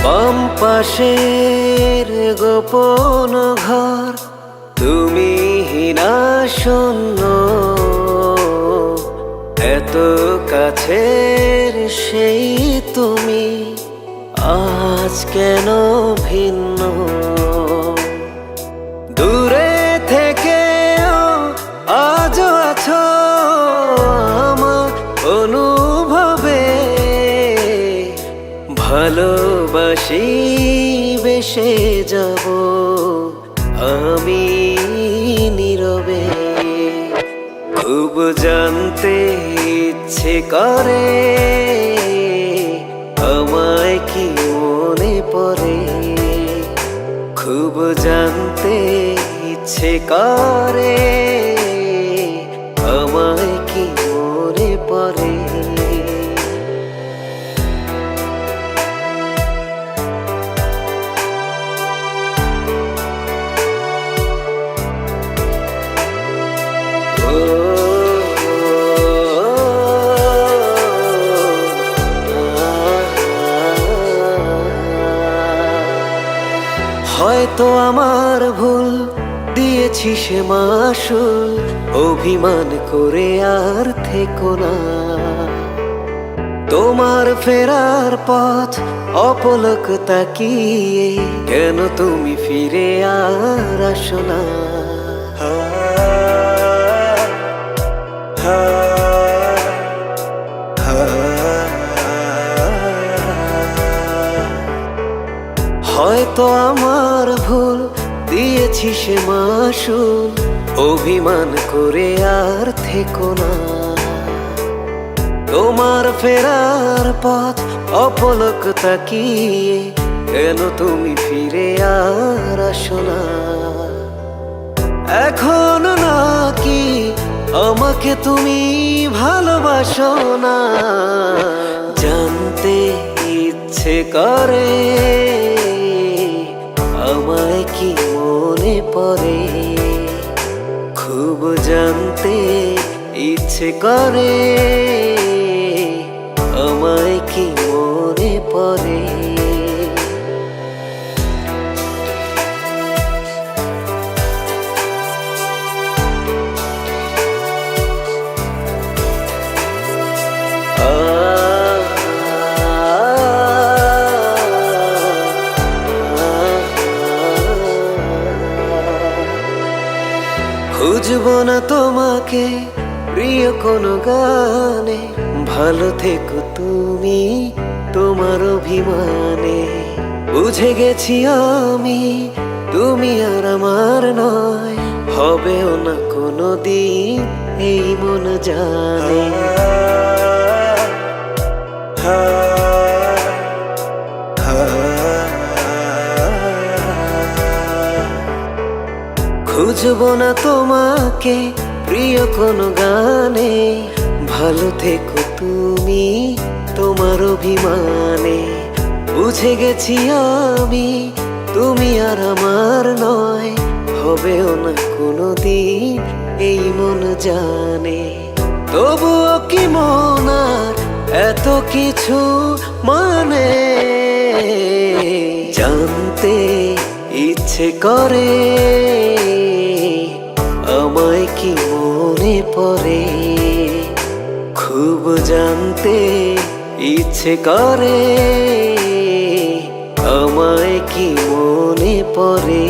বাম পাশের গোপন ঘর, তুমি না শূন্য, এত কাছের সেই তুমি আজ কেন ভিন্ন? দূরে থেকেও আজও আছো আমার অনুভবে, ভালোবাসি বেসে যাব আমি নীরবে। খুব জানতে ইচ্ছে করে আমায় কি মনে পড়ে, খুব জানতে ইচ্ছে করে আমায় কি মনে পড়ে। হয়তো আমার ভুল, দিয়েছি সে মাসুল, অভিমান করে আর থেকো না। তোমার ফেরার পথ অপলক তাকিয়ে কেন তুমি ফিরে আর আসো না? হয়তো আমার ভুল, দিয়েছি সে মাসুল, অভিমান করে আর থেকো না। তোমার ফেরার পথ অপলক তাকিয়ে কেন তুমি ফিরে আর আসো না? এখন নাকি আমাকে তুমি ভালোবাসো না? জানতে ইচ্ছে করে আমায় কি মনে পড়ে, খুব জানতে ইচ্ছে করে আমায় কি মনে পড়ে। খুঁজবো না তোমাকে প্রিয় কোনো গানে, ভালো থেকো তুমি তোমার অভিমানে। বুঝে গেছি আমি তুমি আর আমার নয়, হবেও না কোনো দিন এই মন জানে। খুঁজবো না তোমাকে প্রিয় কোনো গানে, ভালো থেকো তুমি তোমার অভিমানে। বুঝে গেছি আমি তুমি আর আমার নয়, হবেও না কোনো দিন এই মন জানে। তবুও কি মন আর এত কিছু মানে, জানতে ইচ্ছে করে আমায় কি মনে পড়ে, খুব জানতে ইচ্ছে করে আমায় কি মনে পড়ে।